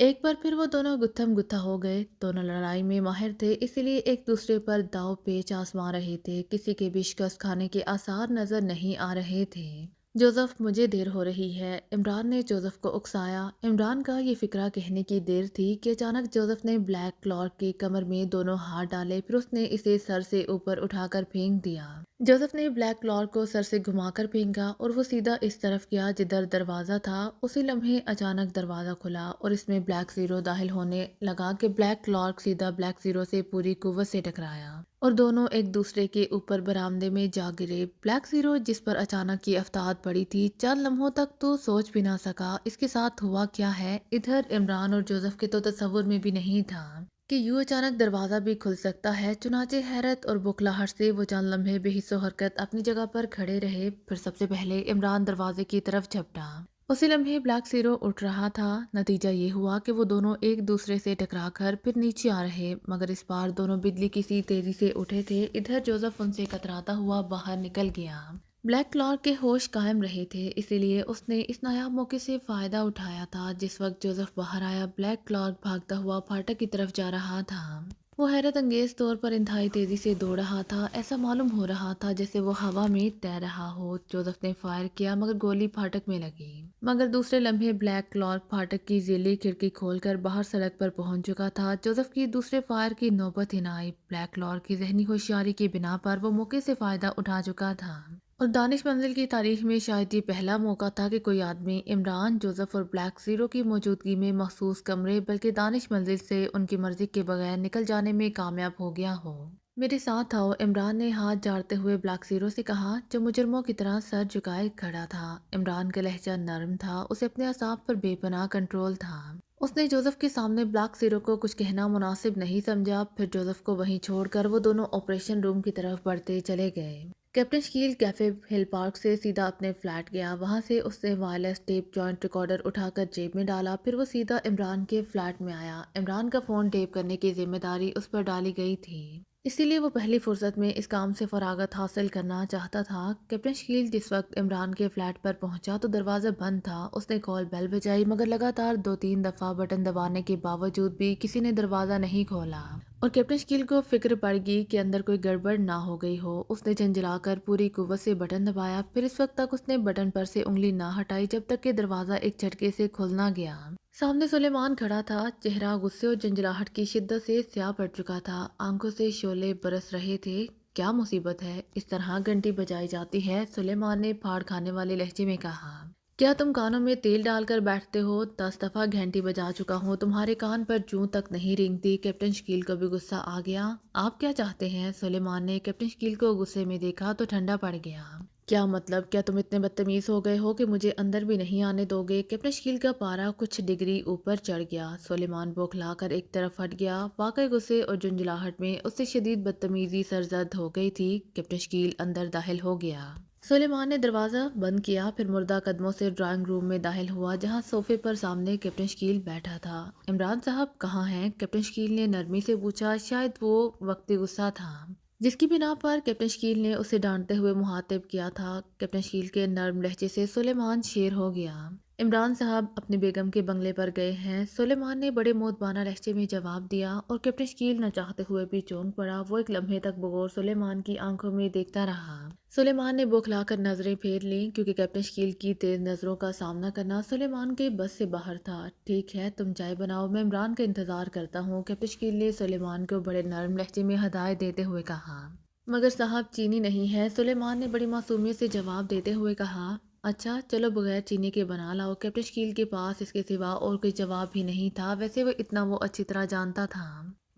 ایک بار پھر وہ دونوں گتھم گتھا ہو گئے، دونوں لڑائی میں ماہر تھے، اسی لیے ایک دوسرے پر داؤ پیچ آزما رہے تھے، کسی کے بھی شکست کھانے کے آثار نظر نہیں آ رہے تھے۔ جوزف مجھے دیر ہو رہی ہے، عمران نے جوزف کو اکسایا۔ عمران کا یہ فکرہ کہنے کی دیر تھی کہ اچانک جوزف نے بلیک کلارک کی کمر میں دونوں ہاتھ ڈالے، پھر اس نے اسے سر سے اوپر اٹھا کر پھینک دیا۔ جوزف نے بلیک کلارک کو سر سے گھما کر پھینکا اور وہ سیدھا اس طرف گیا جدھر دروازہ تھا۔ اسی لمحے اچانک دروازہ کھلا اور اس میں بلیک زیرو داخل ہونے لگا کہ بلیک کلارک سیدھا بلیک زیرو سے پوری قوت سے ٹکرایا اور دونوں ایک دوسرے کے اوپر برآمدے میں جا گرے۔ بلیک زیرو جس پر اچانک کی افتاد پڑی تھی، چند لمحوں تک تو سوچ بھی نہ سکا اس کے ساتھ ہوا کیا ہے۔ ادھر عمران اور جوزف کے تو تصور میں بھی نہیں تھا کہ یوں اچانک دروازہ بھی کھل سکتا ہے۔ چنانچہ حیرت اور بکھلاہٹ سے وہ چند لمحے بے حس و حرکت اپنی جگہ پر کھڑے رہے، پھر سب سے پہلے عمران دروازے کی طرف جھپٹا۔ اسی لمحے بلیک زیرو اٹھ رہا تھا۔ نتیجہ یہ ہوا کہ وہ دونوں ایک دوسرے سے ٹکرا کر پھر نیچے آ رہے، مگر اس بار دونوں بجلی کی سی تیزی سے اٹھے تھے۔ ادھر جوزف ان سے کتراتا ہوا باہر نکل گیا۔ بلیک کلارک کے ہوش قائم رہے تھے، اسی لیے اس نے اس نایاب موقع سے فائدہ اٹھایا تھا۔ جس وقت جوزف باہر آیا، بلیک کلارک بھاگتا ہوا پھاٹک کی طرف جا رہا تھا۔ وہ حیرت انگیز طور پر انتہائی تیزی سے دوڑ رہا تھا، ایسا معلوم ہو رہا تھا جیسے وہ ہوا میں تیر رہا ہو۔ جوزف نے فائر کیا مگر گولی پھاٹک میں لگی، مگر دوسرے لمحے بلیک کلارک پھاٹک کی ذیلی کھڑکی کھول کر باہر سڑک پر پہنچ چکا تھا۔ جوزف کی دوسرے فائر کی نوبت ہی نہ آئی۔ بلیک کلارک کی ذہنی ہوشیاری کی بنا پر وہ موقع سے فائدہ اٹھا چکا تھا اور دانش منزل کی تاریخ میں شاید یہ پہلا موقع تھا کہ کوئی آدمی عمران، جوزف اور بلیک زیرو کی موجودگی میں مخصوص کمرے بلکہ دانش منزل سے ان کی مرضی کے بغیر نکل جانے میں کامیاب ہو گیا ہو۔ میرے ساتھ آؤ، عمران نے ہاتھ جاڑتے ہوئے بلیک زیرو سے کہا، جو مجرموں کی طرح سر جھکائے کھڑا تھا۔ عمران کا لہجہ نرم تھا، اسے اپنے اعصاب پر بے پناہ کنٹرول تھا۔ اس نے جوزف کے سامنے بلیک زیرو کو کچھ کہنا مناسب نہیں سمجھا، پھر جوزف کو وہیں چھوڑ کر وہ دونوں آپریشن روم کی طرف بڑھتے چلے گئے۔ کیپٹن شکیل کیفے ہل پارک سے سیدھا اپنے فلیٹ گیا، وہاں سے اس نے وائرلیس ٹیپ جوائنٹ ریکارڈر اٹھا کر جیب میں ڈالا، پھر وہ سیدھا عمران کے فلیٹ میں آیا۔ عمران کا فون ٹیپ کرنے کی ذمہ داری اس پر ڈالی گئی تھی، اسی لیے وہ پہلی فرصت میں اس کام سے فراغت حاصل کرنا چاہتا تھا۔ کیپٹن شکیل جس وقت عمران کے فلیٹ پر پہنچا تو دروازہ بند تھا۔ اس نے کال بیل بجائی مگر لگاتار 2-3 دفعہ بٹن دبانے کے باوجود بھی کسی نے دروازہ نہیں کھولا اور کیپٹن شکیل کو فکر پڑ گئی کہ اندر کوئی گڑبڑ نہ ہو گئی ہو۔ اس نے جھنجھلا کر پوری قوت سے بٹن دبایا، پھر اس وقت تک اس نے بٹن پر سے انگلی نہ ہٹائی جب تک کہ دروازہ ایک جھٹکے سے کھل نہ گیا۔ سامنے سلیمان کھڑا تھا، چہرہ غصے اور جھنجھلاہٹ کی شدت سے سیاہ پڑ چکا تھا، آنکھوں سے شعلے برس رہے تھے۔ کیا مصیبت ہے، اس طرح گھنٹی بجائی جاتی ہے؟ سلیمان نے پھاڑ کھانے والے لہجے میں کہا۔ کیا تم کانوں میں تیل ڈال کر بیٹھتے ہو؟ 10 دفعہ گھنٹی بجا چکا ہوں، تمہارے کان پر جوں تک نہیں رینگتی۔ کیپٹن شکیل کو بھی غصہ آ گیا۔ آپ کیا چاہتے ہیں؟ سلیمان نے کیپٹن شکیل کو غصے میں دیکھا تو ٹھنڈا پڑ گیا۔ کیا مطلب؟ کیا تم اتنے بدتمیز ہو گئے ہو کہ مجھے اندر بھی نہیں آنے دو گے؟ کیپٹن شکیل کا پارا کچھ ڈگری اوپر چڑھ گیا۔ سلیمان بوکھلا کر ایک طرف ہٹ گیا، واقعی غصے اور جھنجھلاہٹ میں اس سے شدید بدتمیزی سرزد ہو گئی تھی۔ کیپٹن شکیل اندر داخل ہو گیا۔ سلیمان نے دروازہ بند کیا، پھر مردہ قدموں سے ڈرائنگ روم میں داخل ہوا جہاں صوفے پر سامنے کیپٹن شکیل بیٹھا تھا۔ عمران صاحب کہاں ہیں؟ کیپٹن شکیل نے نرمی سے پوچھا، شاید وہ وقتی غصہ تھا جس کی بنا پر کیپٹن شکیل نے اسے ڈانٹتے ہوئے مخاطب کیا تھا۔ کیپٹن شکیل کے نرم لہجے سے سلیمان شیر ہو گیا۔ عمران صاحب اپنی بیگم کے بنگلے پر گئے ہیں، سلیمان نے بڑے مودبانہ لہجے میں جواب دیا اور کیپٹن شکیل نہ چاہتے ہوئے بھی چونک پڑا۔ وہ ایک لمحے تک بغور سلیمان کی آنکھوں میں دیکھتا رہا۔ سلیمان نے بوکھلا کر نظریں پھیر لیں کیونکہ کیپٹن شکیل کی تیز نظروں کا سامنا کرنا سلیمان کے بس سے باہر تھا۔ ٹھیک ہے، تم چائے بناؤ، میں عمران کا انتظار کرتا ہوں، کیپٹن شکیل نے سلیمان کو بڑے نرم لہجے میں ہدایت دیتے ہوئے کہا۔ مگر صاحب چینی نہیں ہے، سلیمان نے بڑی معصومیت سے جواب دیتے ہوئے کہا۔ اچھا چلو بغیر چینی کے بنا لاؤ۔ کیپٹن شکیل کے پاس اس کے سوا اور کوئی جواب بھی نہیں تھا۔ ویسے وہ اتنا اچھی طرح جانتا تھا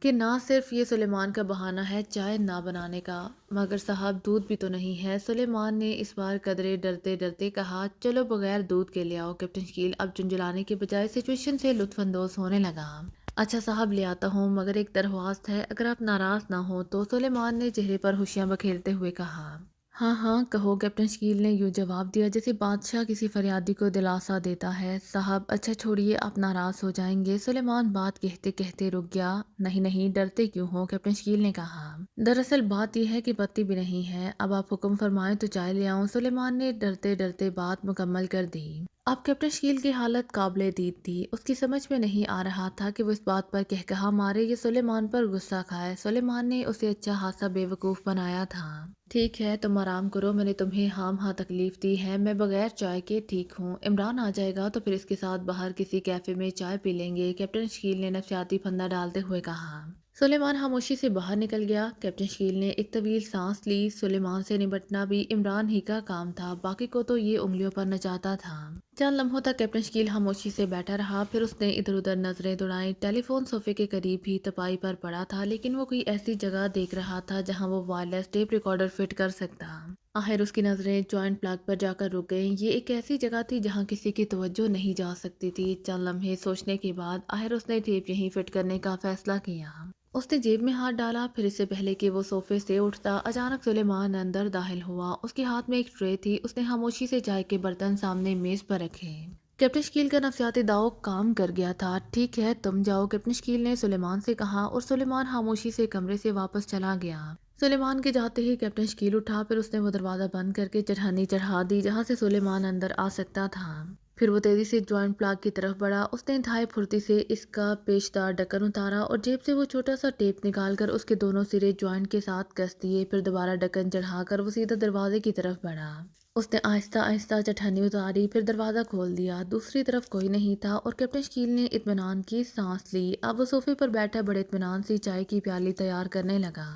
کہ نہ صرف یہ سلیمان کا بہانہ ہے چائے نہ بنانے کا، مگر صاحب دودھ بھی تو نہیں ہے، سلیمان نے اس بار قدرے ڈرتے ڈرتے کہا۔ چلو بغیر دودھ کے لے آؤ۔ کیپٹن شکیل اب جھنجھلانے کے بجائے سچویشن سے لطف اندوز ہونے لگا۔ اچھا صاحب لے آتا ہوں، مگر ایک درخواست ہے، اگر آپ ناراض نہ ہو تو، سلیمان نے چہرے پر خوشیاں بکھیرتے ہوئے کہا۔ ہاں ہاں کہو، کیپٹن شکیل نے یوں جواب دیا جیسے بادشاہ کسی فریادی کو دلاسا دیتا ہے۔ صاحب اچھا چھوڑیے، آپ ناراض ہو جائیں گے۔ سلیمان بات کہتے کہتے رک گیا۔ نہیں نہیں، ڈرتے کیوں ہو؟ کیپٹن شکیل نے کہا۔ دراصل بات یہ ہے کہ بتی بھی نہیں ہے، اب آپ حکم فرمائیں تو چائے لے آؤں۔ سلیمان نے ڈرتے ڈرتے بات مکمل کر دی۔ اب کیپٹن شکیل کی حالت قابل دید تھی۔ اس کی سمجھ میں نہیں آ رہا تھا کہ وہ اس بات پر کہا مارے یا سلیمان پر غصہ کھائے۔ سلیمان نے اسے اچھا خاصا بے وقوف بنایا تھا۔ ٹھیک ہے تم آرام کرو، میں نے تمہیں ہاں تکلیف دی ہے، میں بغیر چائے کے ٹھیک ہوں۔ عمران آ جائے گا تو پھر اس کے ساتھ باہر کسی کیفے میں چائے پی لیں گے، کیپٹن شکیل نے نفسیاتی پھندہ ڈالتے ہوئے کہا۔ سلیمان خاموشی سے باہر نکل گیا۔ کیپٹن شکیل نے ایک طویل سانس لی۔ سلیمان سے نمٹنا بھی عمران ہی کا کام تھا، باقی کو تو یہ انگلیوں پر نچاتا تھا۔ چند لمحوں تک کیپٹن شکیل خاموشی سے بیٹھا رہا، پھر اس نے ادھر ادھر نظریں دوڑائیں۔ ٹیلی فون صوفے کے قریب ہی تپائی پر پڑا تھا، لیکن وہ کوئی ایسی جگہ دیکھ رہا تھا جہاں وہ وائرلیس ٹیپ ریکارڈر فٹ کر سکتا۔ آخر اس کی نظریں جوائنٹ پلگ پر جا کر رک گئیں۔ یہ ایک ایسی جگہ تھی جہاں کسی کی توجہ نہیں جا سکتی تھی۔ چند لمحے سوچنے کے بعد آخر اس نے ٹیپ یہیں فٹ کرنے کا فیصلہ کیا۔ اس نے جیب میں ہاتھ ڈالا، پھر اس سے پہلے کہ وہ صوفے سے اٹھتا اچانک سلیمان اندر داخل ہوا۔ اس کے ہاتھ میں ایک ٹرے تھی، اس نے خاموشی سے چائے کے برتن سامنے میز پر رکھے۔ کیپٹن شکیل کا نفسیاتی داؤ کام کر گیا تھا۔ ٹھیک ہے تم جاؤ، کیپٹن شکیل نے سلیمان سے کہا، اور سلیمان خاموشی سے کمرے سے واپس چلا گیا۔ سلیمان کے جاتے ہی کیپٹن شکیل اٹھا، پھر اس نے وہ دروازہ بند کر کے چٹھانی چڑھا دی جہاں سے سلیمان اندر آ سکتا تھا۔ پھر وہ تیزی سے جوائنٹ پلاگ کی طرف بڑھا۔ اس نے انتہائی پھرتی سے اس کا پیچدار ڈھکن اتارا اور جیب سے وہ چھوٹا سا ٹیپ نکال کر اس کے دونوں سرے جوائنٹ کے ساتھ کس دیے۔ پھر دوبارہ ڈھکن چڑھا کر وہ سیدھا دروازے کی طرف بڑھا۔ اس نے آہستہ آہستہ چٹھانی اتاری، پھر دروازہ کھول دیا۔ دوسری طرف کوئی نہیں تھا اور کیپٹن شکیل نے اطمینان کی سانس لی۔ اب وہ صوفے پر بیٹھا بڑے اطمینان سے چائے کی پیالی تیار کرنے لگا۔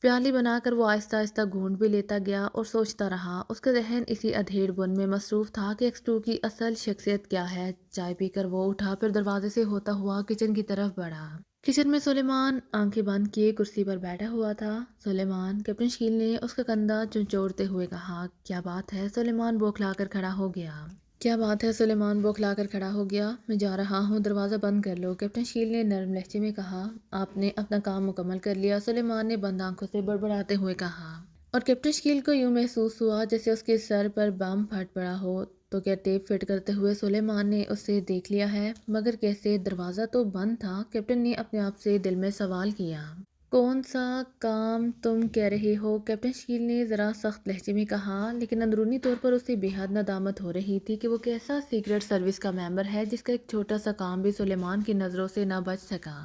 پیالی بنا کر وہ آہستہ آہستہ گھونٹ بھی لیتا گیا اور سوچتا رہا۔ اس کا ذہن اسی ادھیڑ بن میں مصروف تھا کہ ایکس2 کی اصل شخصیت کیا ہے۔ چائے پی کر وہ اٹھا، پھر دروازے سے ہوتا ہوا کچن کی طرف بڑھا۔ کچن میں سلیمان آنکھیں بند کیے کرسی پر بیٹھا ہوا تھا۔ سلیمان، کیپٹن شکیل نے اس کا کندھا چنچوڑتے ہوئے کہا۔ کیا بات ہے؟ سلیمان بوکھلا کر کھڑا ہو گیا۔ کیا بات ہے؟ سلیمان بوکھلا کر کھڑا ہو گیا۔ میں جا رہا ہوں، دروازہ بند کر لو، کیپٹن شکیل نے نرم لہجے میں کہا۔ آپ نے اپنا کام مکمل کر لیا، سلیمان نے بند آنکھوں سے بڑبڑاتے ہوئے کہا۔ اور کیپٹن شکیل کو یوں محسوس ہوا جیسے اس کے سر پر بم پھٹ پڑا ہو۔ تو کیا ٹیپ فٹ کرتے ہوئے سلیمان نے اسے دیکھ لیا ہے؟ مگر کیسے؟ دروازہ تو بند تھا۔ کیپٹن نے اپنے آپ سے دل میں سوال کیا۔ کون سا کام تم کہہ رہے ہو؟ کیپٹن شکیل نے ذرا سخت لہجے میں کہا، لیکن اندرونی طور پر اسے بے حد ندامت ہو رہی تھی کہ وہ کیسا سیکرٹ سروس کا ممبر ہے جس کا ایک چھوٹا سا کام بھی سلیمان کی نظروں سے نہ بچ سکا۔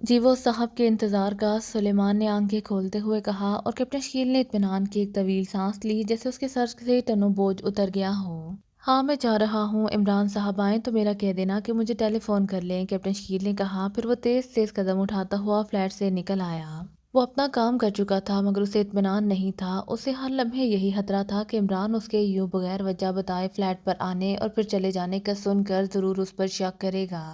جی وہ صاحب کے انتظار کا، سلیمان نے آنکھیں کھولتے ہوئے کہا، اور کیپٹن شکیل نے اطمینان کی ایک طویل سانس لی جیسے اس کے سر سے ٹنوں بوجھ اتر گیا ہو۔ ہاں میں چاہ رہا ہوں عمران صاحب آئیں تو میرا کہہ دینا کہ مجھے ٹیلی فون کر لیں، کیپٹن شکیل نے کہا۔ پھر وہ تیز تیز قدم اٹھاتا ہوا فلیٹ سے نکل آیا۔ وہ اپنا کام کر چکا تھا مگر اسے اطمینان نہیں تھا۔ اسے ہر لمحے یہی خطرہ تھا کہ عمران اس کے یوں بغیر وجہ بتائے فلیٹ پر آنے اور پھر چلے جانے کا سن کر ضرور اس پر شک کرے گا،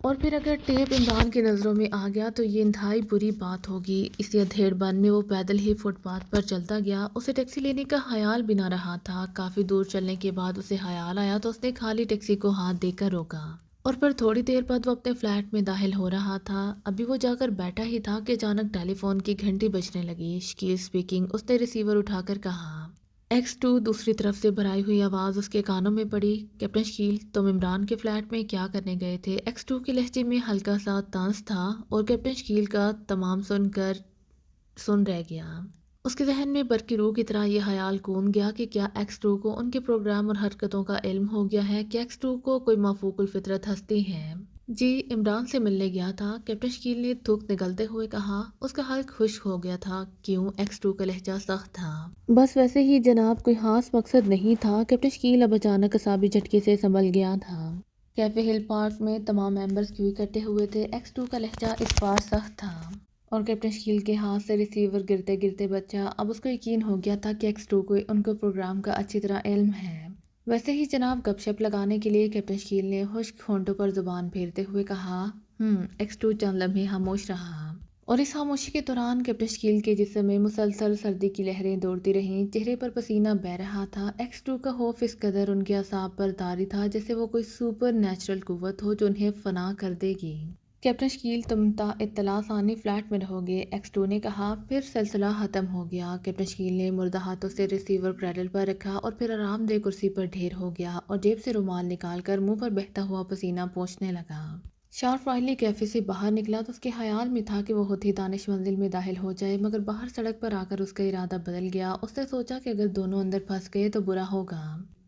اور پھر اگر ٹیپ عمران کی نظروں میں آ گیا تو یہ انتہائی بری بات ہوگی۔ اسی ادھیڑ بن میں وہ پیدل ہی فٹ پاتھ پر چلتا گیا۔ اسے ٹیکسی لینے کا خیال بھی نہ رہا تھا۔ کافی دور چلنے کے بعد اسے خیال آیا تو اس نے خالی ٹیکسی کو ہاتھ دے کر روکا، اور پھر تھوڑی دیر بعد وہ اپنے فلیٹ میں داخل ہو رہا تھا۔ ابھی وہ جا کر بیٹھا ہی تھا کہ اچانک ٹیلی فون کی گھنٹی بجنے لگی۔ شکیل اسپیکنگ، اس نے ریسیور اٹھا کر کہا۔ ایکس2 دوسری طرف سے بھرائی ہوئی آواز اس کے کانوں میں پڑی۔ کیپٹن شکیل، تم عمران کے فلیٹ میں کیا کرنے گئے تھے؟ ایکس2 کے لہجے میں ہلکا سا طنز تھا اور کیپٹن شکیل کا تمام سن رہ گیا۔ اس کے ذہن میں برقی روح کی طرح یہ خیال کون گیا کہ کیا ایکس2 کو ان کے پروگرام اور حرکتوں کا علم ہو گیا ہے؟ کہ ایکس2 کو کوئی مافوق الفطرت ہستی ہے؟ جی عمران سے ملنے گیا تھا، کیپٹن شکیل نے تھوک نگلتے ہوئے کہا۔ اس کا حلق خشک ہو گیا تھا۔ کیوں؟ ایکس2 کا لہجہ سخت تھا۔ بس ویسے ہی جناب، کوئی خاص مقصد نہیں تھا۔ کیپٹن شکیل اب اچانک اعصابی جھٹکے سے سنبھل گیا تھا۔ کیفے ہل پارک میں تمام ممبرز کیوں اکٹھے ہوئے تھے؟ ایکس2 کا لہجہ اس بار سخت تھا اور کیپٹن شکیل کے ہاتھ سے ریسیور گرتے گرتے بچا۔ اب اس کو یقین ہو گیا تھا کہ ایکس2 کو ان کے پروگرام کا اچھی طرح علم ہے۔ ویسے ہی جناب، گپ شپ لگانے کے لیے کیپٹن شکیل نے خشک ہونٹوں پر زبان پھیرتے ہوئے کہا۔ ایکس2 چند لمحے خاموش رہا، اور اس خاموشی کے دوران کیپٹن شکیل کے جسم میں مسلسل سردی کی لہریں دوڑتی رہیں، چہرے پر پسینہ بہہ رہا تھا۔ ایکس2 کا خوف اس قدر ان کے اعصاب پر طاری تھا جیسے وہ کوئی سپر نیچرل قوت ہو جو انہیں فنا کر دے گی۔ کیپٹن شکیل، تم تا اطلاع ثانی فلیٹ میں رہو گے، ایکس2 نے کہا۔ پھر سلسلہ ختم ہو گیا۔ کیپٹن شکیل نے مردہ ہاتھوں سے ریسیور کریڈل پر رکھا اور پھر آرام دہ کرسی پر ڈھیر ہو گیا اور جیب سے رومال نکال کر منہ پر بہتا ہوا پسینہ پونچھنے لگا۔ شارپ وائلی کیفے سے باہر نکلا تو اس کے خیال میں تھا کہ وہ خود ہی دانش منزل میں داخل ہو جائے، مگر باہر سڑک پر آ کر اس کا ارادہ بدل گیا۔ اس نے سوچا کہ اگر دونوں اندر پھنس گئے تو برا ہوگا۔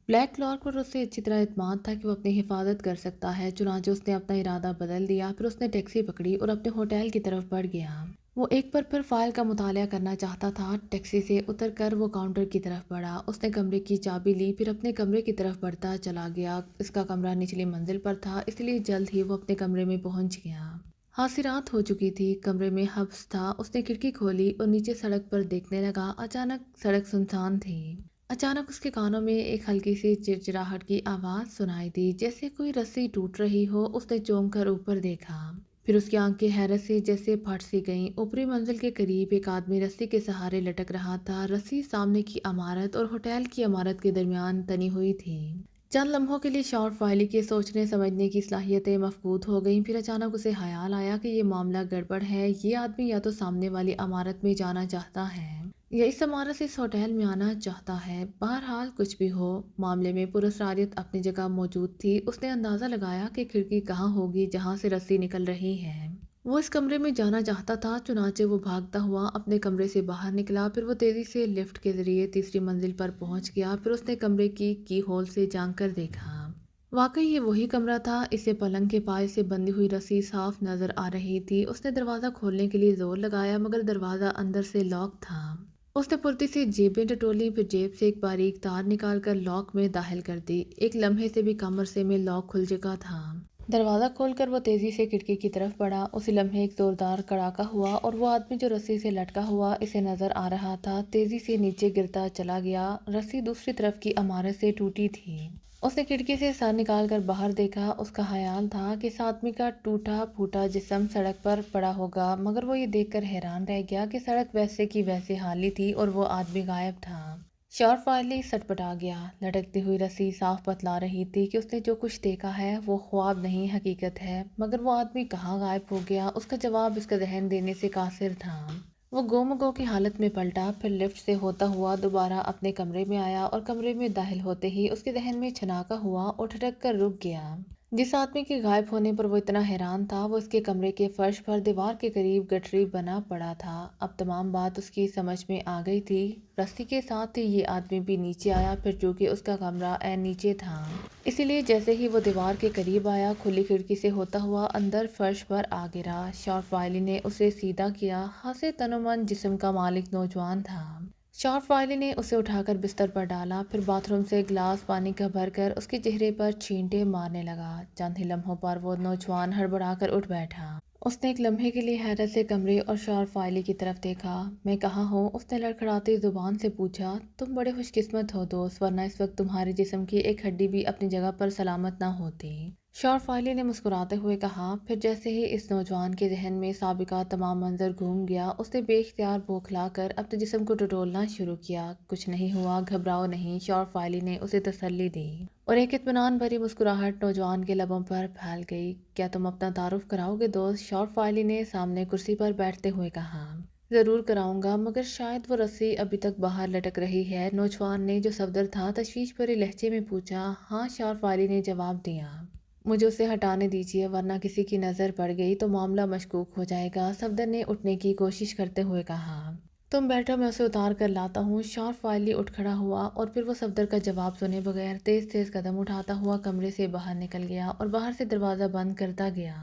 بلیک کلارک پر اس سے اچھی طرح اعتماد تھا کہ وہ اپنی حفاظت کر سکتا ہے، چنانچہ اس نے اپنا ارادہ بدل دیا۔ پھر اس نے ٹیکسی پکڑی اور اپنے ہوٹل کی طرف بڑھ گیا۔ وہ ایک پر پھر فائل کا مطالعہ کرنا چاہتا تھا۔ ٹیکسی سے اتر کر وہ کاؤنٹر کی طرف بڑھا۔ اس نے کمرے کی چابی لی، پھر اپنے کمرے کی طرف بڑھتا چلا گیا۔ اس کا کمرہ نچلی منزل پر تھا، اس لیے جلد ہی وہ اپنے کمرے میں پہنچ گیا۔ خاصی رات ہو چکی تھی، کمرے میں حبس تھا۔ اس نے کھڑکی کھولی اور نیچے سڑک پر دیکھنے لگا۔ اچانک سڑک سنسان تھی۔ اچانک اس کے کانوں میں ایک ہلکی سی چرچراہٹ کی آواز سنائی دی، جیسے کوئی رسی ٹوٹ رہی ہو۔ اس نے چونک کر اوپر دیکھا، پھر اس کی آنکھیں حیرت سے جیسے پھٹ سی گئیں۔ اوپری منزل کے قریب ایک آدمی رسی کے سہارے لٹک رہا تھا۔ رسی سامنے کی عمارت اور ہوٹل کی عمارت کے درمیان تنی ہوئی تھی۔ چند لمحوں کے لیے شارٹ فائلی کے سوچنے سمجھنے کی صلاحیتیں مفقود ہو گئیں۔ پھر اچانک اسے خیال آیا کہ یہ معاملہ گڑبڑ ہے۔ یہ آدمی یا تو سامنے والی عمارت میں جانا چاہتا ہے یا اس عمارت سے اس ہوٹل میں آنا چاہتا ہے۔ بہرحال کچھ بھی ہو، معاملے میں پراسراریت اپنی جگہ موجود تھی۔ اس نے اندازہ لگایا کہ کھڑکی کہاں ہوگی جہاں سے رسی نکل رہی ہے۔ وہ اس کمرے میں جانا چاہتا تھا، چنانچہ وہ بھاگتا ہوا اپنے کمرے سے باہر نکلا۔ پھر وہ تیزی سے لفٹ کے ذریعے تیسری منزل پر پہنچ گیا۔ پھر اس نے کمرے کی ہول سے جھانک کر دیکھا۔ واقعی یہ وہی کمرہ تھا۔ اسے پلنگ کے پائے سے بندھی ہوئی رسی صاف نظر آ رہی تھی۔ اس نے دروازہ کھولنے کے لیے زور لگایا، مگر دروازہ اندر سے لاک تھا۔ اس نے پھرتی سے جیبیں ٹٹولیں، پھر جیب سے ایک باریک تار نکال کر لاک میں داخل کر دی۔ ایک لمحے سے بھی کم عرصے میں لاک کھل چکا تھا۔ دروازہ کھول کر وہ تیزی سے کھڑکی کی طرف بڑھا۔ اسی لمحے ایک زوردار کڑاکا ہوا اور وہ آدمی جو رسی سے لٹکا ہوا اسے نظر آ رہا تھا، تیزی سے نیچے گرتا چلا گیا۔ رسی دوسری طرف کی عمارت سے ٹوٹی تھی۔ اس نے کھڑکی سے سر نکال کر باہر دیکھا۔ اس کا خیال تھا کہ اس آدمی کا ٹوٹا پھوٹا جسم سڑک پر پڑا ہوگا، مگر وہ یہ دیکھ کر حیران رہ گیا کہ سڑک ویسے کی ویسے خالی تھی اور وہ آدمی غائب تھا۔ شارٹ فائلی سٹپٹا گیا۔ لٹکتی ہوئی رسی صاف بتلا رہی تھی کہ اس نے جو کچھ دیکھا ہے وہ خواب نہیں حقیقت ہے، مگر وہ آدمی کہاں غائب ہو گیا؟ اس کا جواب اس کا ذہن دینے سے قاصر تھا۔ وہ گو کی حالت میں پلٹا، پھر لفٹ سے ہوتا ہوا دوبارہ اپنے کمرے میں آیا اور کمرے میں داخل ہوتے ہی اس کے ذہن میں چھناکا ہوا اور ٹھٹک کر رک گیا۔ جس آدمی کے غائب ہونے پر وہ اتنا حیران تھا، وہ اس کے کمرے کے فرش پر دیوار کے قریب گٹری بنا پڑا تھا۔ اب تمام بات اس کی سمجھ میں آ گئی تھی۔ رسی کے ساتھ ہی یہ آدمی بھی نیچے آیا، پھر چونکہ اس کا کمرہ عین نیچے تھا، اسی لیے جیسے ہی وہ دیوار کے قریب آیا، کھلی کھڑکی سے ہوتا ہوا اندر فرش پر آ گرا۔ شارٹ فائلی نے اسے سیدھا کیا۔ خاصے تن و من جسم کا مالک نوجوان تھا۔ شارٹ فائلی نے اسے اٹھا کر بستر پر ڈالا، پھر باتھ روم سے گلاس پانی کا بھر کر اس کے چہرے پر چھینٹے مارنے لگا۔ چند ہی لمحوں پر وہ نوجوان ہڑبڑا کر اٹھ بیٹھا۔ اس نے ایک لمحے کے لیے حیرت سے کمرے اور شارٹ فائلی کی طرف دیکھا۔ میں کہاں ہوں؟ اس نے لڑکھڑاتی زبان سے پوچھا۔ تم بڑے خوش قسمت ہو دوست، ورنہ اس وقت تمہارے جسم کی ایک ہڈی بھی اپنی جگہ پر سلامت نہ ہوتی۔ شارٹ فائلی نے مسکراتے ہوئے کہا۔ پھر جیسے ہی اس نوجوان کے ذہن میں سابقہ تمام منظر گھوم گیا، اس نے بے اختیار بوکھلا کر اپنے جسم کو ٹٹولنا شروع کیا۔ کچھ نہیں ہوا، گھبراؤ نہیں، شارٹ فائلی نے اسے تسلی دی اور ایک اطمینان بھری مسکراہٹ نوجوان کے لبوں پر پھیل گئی۔ کیا تم اپنا تعارف کراؤ گے دوست؟ شارٹ فائلی نے سامنے کرسی پر بیٹھتے ہوئے کہا۔ ضرور کراؤں گا، مگر شاید وہ رسی ابھی تک باہر لٹک رہی ہے، نوجوان نے جو صفدر تھا تشویش بھرے لہجے میں پوچھا۔ ہاں، شارٹ فائلی نے جواب دیا۔ مجھے اسے ہٹانے دیجیے، ورنہ کسی کی نظر پڑ گئی تو معاملہ مشکوک ہو جائے گا، صفدر نے اٹھنے کی کوشش کرتے ہوئے کہا۔ تم بیٹھو، میں اسے اتار کر لاتا ہوں۔ شارٹ فائلی اٹھ کھڑا ہوا اور پھر وہ صفدر کا جواب سنے بغیر تیز تیز قدم اٹھاتا ہوا کمرے سے باہر نکل گیا اور باہر سے دروازہ بند کرتا گیا۔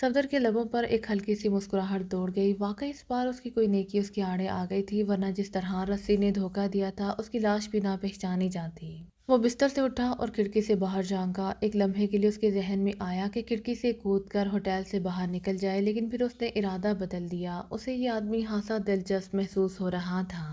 صفدر کے لبوں پر ایک ہلکی سی مسکراہٹ دوڑ گئی۔ واقعی اس بار اس کی کوئی نیکی اس کے آڑے آ گئی تھی، ورنہ جس طرح رسی نے دھوکہ دیا تھا اس کی لاش بھی نہ پہچانی جاتی۔ وہ بستر سے اٹھا اور کھڑکی سے باہر جھانکا۔ ایک لمحے کے لیے اس کے ذہن میں آیا کہ کھڑکی سے کود کر ہوٹل سے باہر نکل جائے، لیکن پھر اس نے ارادہ بدل دیا۔ اسے یہ آدمی خاصا دلچسپ محسوس ہو رہا تھا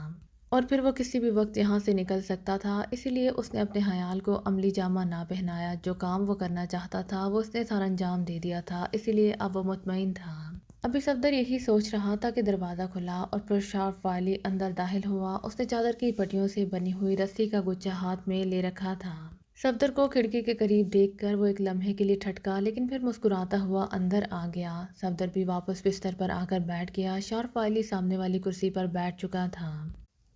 اور پھر وہ کسی بھی وقت یہاں سے نکل سکتا تھا، اسی لیے اس نے اپنے خیال کو عملی جامہ نہ پہنایا۔ جو کام وہ کرنا چاہتا تھا وہ اس نے سر انجام دے دیا تھا، اسی لیے اب وہ مطمئن تھا۔ ابھی صفدر یہی سوچ رہا تھا کہ دروازہ کھلا اور پھر شارٹ فائلی اندر داخل ہوا۔ اس نے چادر کی پٹیوں سے بنی ہوئی رسی کا گچھا ہاتھ میں لے رکھا تھا۔ صفدر کو کھڑکی کے قریب دیکھ کر وہ ایک لمحے کے لیے ٹھٹکا، لیکن پھر مسکراتا ہوا اندر آ گیا۔ صفدر بھی واپس بستر پر آ کر بیٹھ گیا۔ شارٹ فائلی سامنے والی کرسی پر بیٹھ چکا تھا۔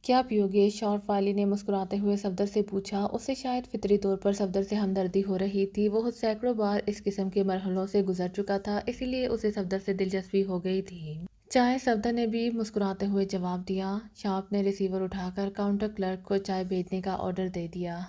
کیا پیو گے؟ شارٹ فائلی نے مسکراتے ہوئے صفدر سے پوچھا۔ اسے شاید فطری طور پر صفدر سے ہمدردی ہو رہی تھی۔ وہ خود سینکڑوں بار اس قسم کے مرحلوں سے گزر چکا تھا، اسی لیے اسے صفدر سے دلچسپی ہو گئی تھی۔ چائے؟ صفدر نے بھی مسکراتے ہوئے جواب دیا۔ شارپ نے ریسیور اٹھا کر کاؤنٹر کلرک کو چائے بھیجنے کا آرڈر دے دیا۔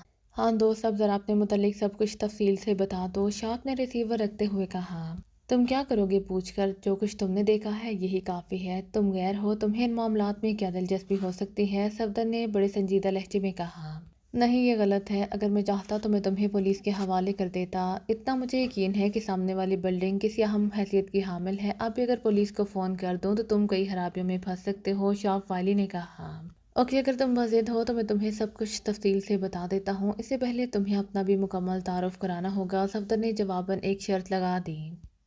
ہاں دوست، اب ذرا اپنے متعلق سب کچھ تفصیل سے بتا دو، شاپ نے ریسیور رکھتے ہوئے کہا۔ تم کیا کرو گے پوچھ کر؟ جو کچھ تم نے دیکھا ہے یہی کافی ہے، تم غیر ہو، تمہیں ان معاملات میں کیا دلچسپی ہو سکتی ہے؟ صفدر نے بڑے سنجیدہ لہجے میں کہا۔ نہیں، یہ غلط ہے، اگر میں چاہتا تو میں تمہیں پولیس کے حوالے کر دیتا۔ اتنا مجھے یقین ہے کہ سامنے والی بلڈنگ کسی اہم حیثیت کی حامل ہے، اب بھی اگر پولیس کو فون کر دوں تو تم کئی خرابیوں میں پھنس سکتے ہو، شاپ والی نے کہا۔ اوکے، اگر تم بضد ہو تو میں تمہیں سب کچھ تفصیل سے بتا دیتا ہوں، اس سے پہلے تمہیں اپنا بھی مکمل تعارف کرانا ہوگا، صفدر نے جواباً ایک شرط لگا دی۔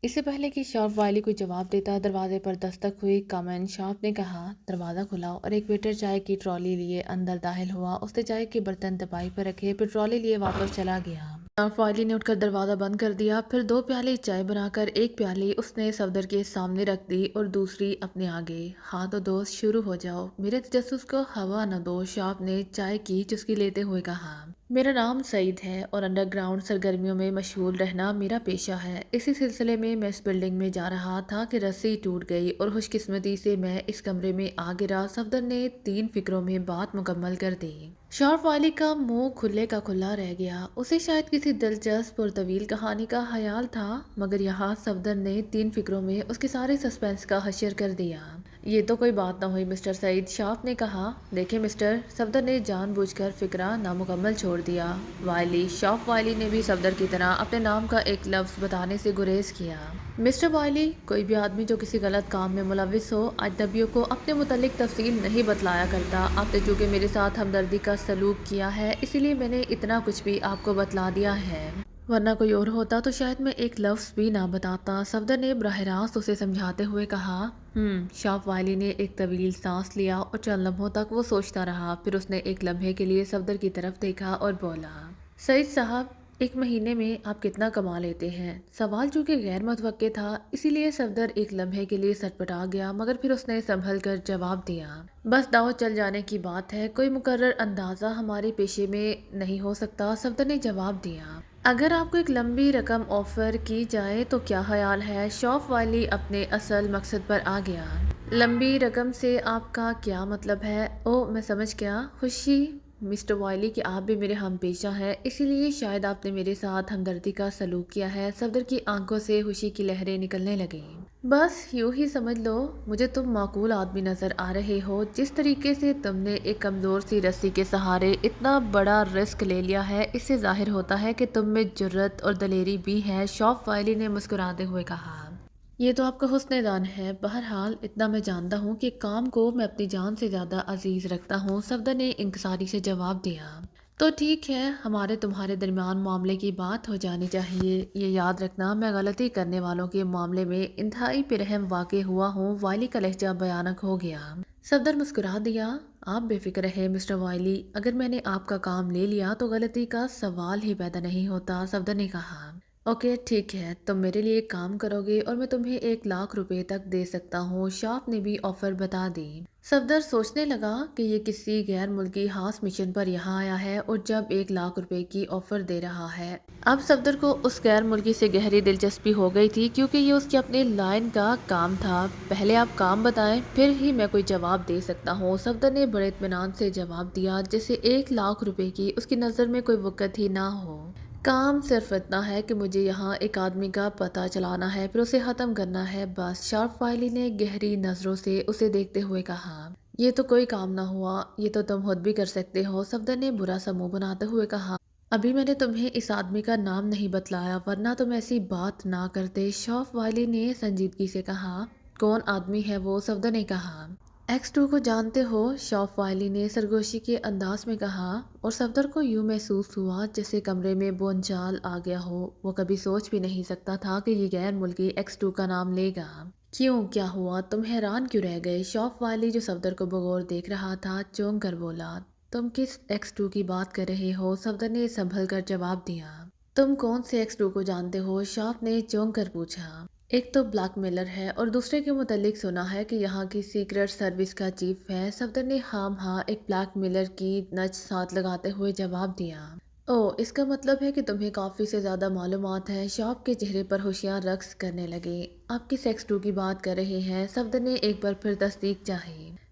اس سے پہلے کہ شاپ والی کو جواب دیتا، دروازے پر دستک ہوئی۔ کم ان، شاپ نے کہا۔ دروازہ کھلا اور ایک ویٹر چائے کی ٹرالی لیے اندر داخل ہوا، اس نے چائے کے برتن تپائی پر رکھے، پھر ٹرالی لیے واپس چلا گیا۔ شاپ والی نے اٹھ کر دروازہ بند کر دیا، پھر 2 پیالے چائے بنا کر ایک پیالی اس نے صفدر کے سامنے رکھ دی اور دوسری اپنے آگے۔ ہاں تو دوست، شروع ہو جاؤ، میرے تجسس کو ہوا نہ دو، شاپ نے چائے کی چسکی لیتے ہوئے کہا۔ میرا نام سعید ہے اور انڈر گراؤنڈ سرگرمیوں میں مشغول رہنا میرا پیشہ ہے۔ اسی سلسلے میں اس بلڈنگ میں جا رہا تھا کہ رسی ٹوٹ گئی اور خوش قسمتی سے میں اس کمرے میں آ گرا۔ صفدر نے 3 فقروں میں بات مکمل کر دی۔ شاپ والی کا منہ کھلے کا کھلا رہ گیا، اسے شاید کسی دلچسپ اور طویل کہانی کا خیال تھا، مگر یہاں صفدر نے 3 فقروں میں اس کے سارے سسپنس کا حشر کر دیا۔ یہ تو کوئی بات نہ ہوئی مسٹر سعید، شاپ نے کہا۔ دیکھیں مسٹر، صفدر نے جان بوجھ کر فقرہ نامکمل چھوڑ دیا۔ وائلی، شاپ وائلی نے بھی صفدر کی طرح اپنے نام کا ایک لفظ بتانے سے گریز کیا۔ مسٹر وائلی، کوئی بھی آدمی جو کسی غلط کام میں ملوث ہو، اجنبیوں کو اپنے متعلق تفصیل نہیں بتلایا کرتا۔ آپ نے چونکہ میرے ساتھ ہمدردی کا سلوک کیا ہے، اسی لیے میں نے اتنا کچھ بھی آپ کو بتلا دیا ہے، ورنہ کوئی اور ہوتا تو شاید میں ایک لفظ بھی نہ بتاتا، صفدر نے براہ راست اسے سمجھاتے ہوئے کہا۔ شاپ والی نے ایک طویل سانس لیا اور چند لمحوں تک وہ سوچتا رہا، پھر اس نے ایک لمحے کے لیے صفدر کی طرف دیکھا اور بولا۔ سعید صاحب، 1 مہینے میں آپ کتنا کما لیتے ہیں؟ سوال چونکہ غیر متوقع تھا، اسی لیے صفدر ایک لمحے کے لیے سٹپٹا گیا، مگر پھر اس نے سنبھل کر جواب دیا۔ بس داؤ چل جانے کی بات ہے، کوئی مقرر اندازہ ہمارے پیشے میں نہیں ہو سکتا، صفدر نے جواب دیا۔ اگر آپ کو ایک لمبی رقم آفر کی جائے تو کیا خیال ہے؟ شاپ والی اپنے اصل مقصد پر آ گیا۔ لمبی رقم سے آپ کا کیا مطلب ہے؟ او، میں سمجھ گیا، خوشی مسٹر وائلی کہ آپ بھی میرے ہم پیشہ ہیں، اسی لیے شاید آپ نے میرے ساتھ ہمدردی کا سلوک کیا ہے۔ صفدر کی آنکھوں سے خوشی کی لہریں نکلنے لگیں۔ بس یوں ہی سمجھ لو، مجھے تم معقول آدمی نظر آ رہے ہو، جس طریقے سے تم نے ایک کمزور سی رسی کے سہارے اتنا بڑا رسک لے لیا ہے، اس سے ظاہر ہوتا ہے کہ تم میں جرأت اور دلیری بھی ہے، شاپ وائلی نے مسکراتے ہوئے کہا۔ یہ تو آپ کا حسن دان ہے، بہرحال اتنا میں جانتا ہوں کہ کام کو میں اپنی جان سے زیادہ عزیز رکھتا ہوں، صفدر نے انکساری سے جواب دیا۔ تو ٹھیک ہے، ہمارے تمہارے درمیان معاملے کی بات ہو جانی چاہیے، یہ یاد رکھنا میں غلطی کرنے والوں کے معاملے میں انتہائی پرہم واقع ہوا ہوں، وائلی کا لہجہ بھیانک ہو گیا۔ صفدر مسکرا دیا۔ آپ بے فکر رہے مسٹر وائلی، اگر میں نے آپ کا کام لے لیا تو غلطی کا سوال ہی پیدا نہیں ہوتا، صفدر نے کہا۔ اوکے ٹھیک ہے، تم میرے لیے ایک کام کرو گے اور میں تمہیں 1 لاکھ روپے تک دے سکتا ہوں، شاپ نے بھی آفر بتا دی۔ صفدر سوچنے لگا کہ یہ کسی غیر ملکی خاص مشن پر یہاں آیا ہے اور جب 1 لاکھ روپے کی آفر دے رہا ہے۔ اب صفدر کو اس غیر ملکی سے گہری دلچسپی ہو گئی تھی، کیونکہ یہ اس کے اپنے لائن کا کام تھا۔ پہلے آپ کام بتائیں، پھر ہی میں کوئی جواب دے سکتا ہوں، صفدر نے بڑے اطمینان سے جواب دیا، جیسے 1 لاکھ روپے کی اس کی نظر میں کوئی وقت ہی نہ ہو۔ کام صرف اتنا ہے کہ مجھے یہاں ایک آدمی کا پتہ چلانا ہے، پھر اسے ختم کرنا ہے، بس، شاپ وائلی نے گہری نظروں سے اسے دیکھتے ہوئے کہا۔ یہ تو کوئی کام نہ ہوا، یہ تو تم خود بھی کر سکتے ہو، صفدر نے برا سا منہ بناتے ہوئے کہا۔ ابھی میں نے تمہیں اس آدمی کا نام نہیں بتلایا، ورنہ تم ایسی بات نہ کرتے، شاپ وائلی نے سنجیدگی سے کہا۔ کون آدمی ہے وہ؟ صفدر نے کہا۔ X2 کو جانتے ہو؟ شاپ وائلی نے سرگوشی کے انداز میں کہا، اور صفدر کو یوں محسوس ہوا جیسے کمرے میں بونچال آ گیا ہو، وہ کبھی سوچ بھی نہیں سکتا تھا کہ یہ غیر ملکی X2 کا نام لے گا۔ کیوں، کیا ہوا، تم حیران کیوں رہ گئے؟ شاپ وائلی جو صفدر کو بغور دیکھ رہا تھا چونک کر بولا۔ تم کس X2 کی بات کر رہے ہو؟ صفدر نے سنبھل کر جواب دیا۔ تم کون سے X2 کو جانتے ہو؟ شاپ نے چونک کر پوچھا۔ ایک تو بلیک میلر ہے اور دوسرے کے متعلق سنا ہے کہ یہاں کی سیکرٹ سروس کا چیف ہے، صفدر نے ہاں ایک بلیک میلر کی نچ ساتھ لگاتے ہوئے جواب دیا۔ او، اس کا مطلب ہے کہ تمہیں کافی سے زیادہ معلومات ہیں، شاپ کے چہرے پر ہوشیار رقص کرنے لگے۔ آپ کس X2 کی بات کر رہے ہیں؟ صفدر نے ایک بار پھر تصدیق چاہی۔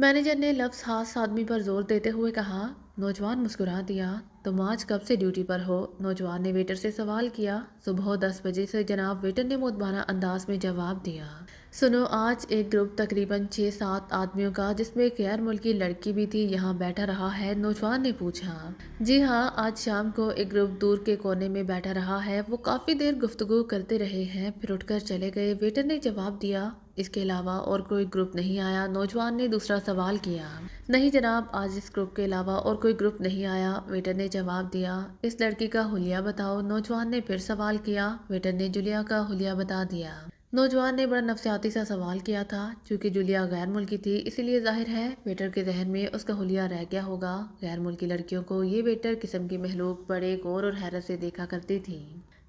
مینیجر نے لفظ خاص آدمی پر زور دیتے ہوئے کہا۔ نوجوان مسکرا دیا۔ تم آج کب سے ڈیوٹی پر ہو؟ نوجوان نے ویٹر سے سوال کیا۔ صبح 10 بجے سے جناب، ویٹر نے مؤدبانہ انداز میں جواب دیا۔ سنو، آج ایک گروپ تقریباً 6-7 آدمیوں کا، جس میں ایک غیر ملکی لڑکی بھی تھی، یہاں بیٹھا رہا ہے؟ نوجوان نے پوچھا۔ جی ہاں، آج شام کو ایک گروپ دور کے کونے میں بیٹھا رہا ہے۔ وہ کافی دیر گفتگو کرتے رہے ہیں، پھر اٹھ کر چلے گئے، ویٹر نے جواب دیا۔ اس کے علاوہ اور کوئی گروپ نہیں آیا؟ نوجوان نے دوسرا سوال کیا۔ نہیں جناب، آج اس گروپ کے علاوہ اور کوئی گروپ نہیں آیا، ویٹر نے جواب دیا۔ اس لڑکی کا حلیہ بتاؤ؟ نوجوان نے پھر سوال کیا۔ ویٹر نے جولیا کا حلیہ بتا دیا۔ نوجوان نے بڑا نفسیاتی سا سوال کیا تھا۔ چونکہ جولیا غیر ملکی تھی، اسی لیے ظاہر ہے ویٹر کے ذہن میں اس کا حلیہ رہ گیا ہوگا۔ غیر ملکی لڑکیوں کو یہ ویٹر قسم کی مخلوق بڑے غور اور حیرت سے دیکھا کرتی تھی۔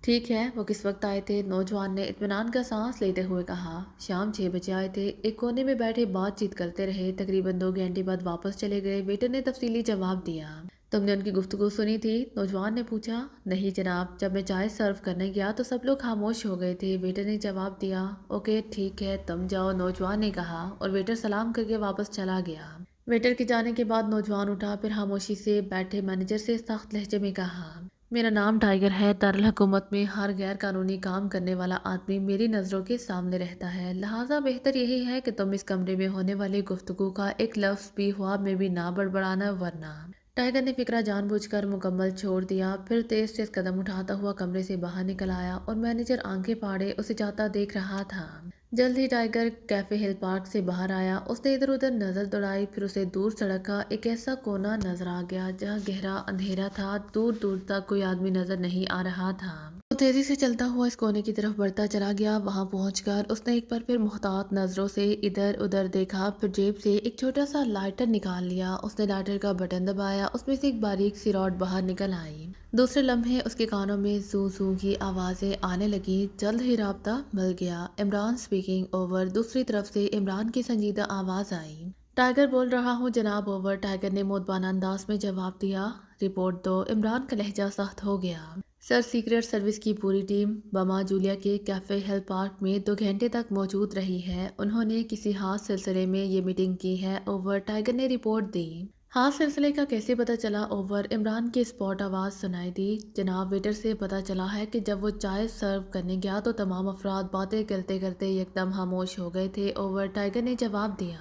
ٹھیک ہے، وہ کس وقت آئے تھے؟ نوجوان نے اطمینان کا سانس لیتے ہوئے کہا۔ شام 6 بجے آئے تھے، ایک کونے میں بیٹھے بات چیت کرتے رہے، تقریباً 2 گھنٹے بعد واپس چلے گئے، ویٹر نے تفصیلی جواب دیا۔ تم نے ان کی گفتگو سنی تھی؟ نوجوان نے پوچھا۔ نہیں جناب، جب میں چائے سرو کرنے گیا تو سب لوگ خاموش ہو گئے تھے، ویٹر نے جواب دیا۔ اوکے ٹھیک ہے، تم جاؤ، نوجوان نے کہا، اور ویٹر سلام کر کے واپس چلا گیا۔ ویٹر کے جانے کے بعد نوجوان اٹھا، پھر خاموشی سے بیٹھے مینیجر سے سخت لہجے میں کہا۔ میرا نام ٹائیگر ہے۔ دارالحکومت میں ہر غیر قانونی کام کرنے والا آدمی میری نظروں کے سامنے رہتا ہے، لہٰذا بہتر یہی ہے کہ تم اس کمرے میں ہونے والی گفتگو کا ایک لفظ بھی خواب میں بھی نہ بڑبڑانا، ورنہ۔ ٹائیگر نے فکرہ جان بوجھ کر مکمل چھوڑ دیا، پھر تیز تیز قدم اٹھاتا ہوا کمرے سے باہر نکل آیا، اور مینیجر آنکھیں پھاڑے اسے جاتا دیکھ رہا تھا۔ جلد ہی ٹائیگر کیفے ہل پارک سے باہر آیا، اس نے ادھر ادھر نظر دوڑائی، پھر اسے دور سڑک کا ایک ایسا کونا نظر آ گیا جہاں گہرا اندھیرا تھا، دور دور تک کوئی آدمی نظر نہیں آ رہا تھا۔ وہ تیزی سے چلتا ہوا اس کونے کی طرف بڑھتا چلا گیا۔ وہاں پہنچ کر اس نے ایک بار پھر محتاط نظروں سے ادھر ادھر دیکھا، پھر جیب سے ایک چھوٹا سا لائٹر نکال لیا۔ اس نے لائٹر کا بٹن دبایا، اس میں سے ایک باریک سی راڈ باہر نکل آئی۔ دوسرے لمحے اس کے کانوں میں زو زو کی آوازیں آنے لگیں۔ جلد ہی رابطہ مل گیا۔ Imran speaking over. دوسری طرف سے عمران کی سنجیدہ آواز آئی۔ ٹائیگر بول رہا ہوں جناب، اوور۔ ٹائیگر نے مؤدبانہ انداز میں جواب دیا۔ رپورٹ دو۔ عمران کا لہجہ سخت ہو گیا۔ سر، سیکریٹ سروس کی پوری ٹیم بما جولیا کے کیفے ہل پارک میں 2 گھنٹے تک موجود رہی ہے۔ انہوں نے کسی خاص سلسلے میں یہ میٹنگ کی ہے، اوور۔ ٹائیگر نے رپورٹ دی۔ خاص سلسلے کا کیسے پتہ چلا، اوور؟ عمران کی اسپاٹ آواز سنائی دی۔ جناب، ویٹر سے پتہ چلا ہے کہ جب وہ چائے سرو کرنے گیا تو تمام افراد باتیں کرتے کرتے یکدم خاموش ہو گئے تھے، اوور۔ ٹائیگر نے جواب دیا۔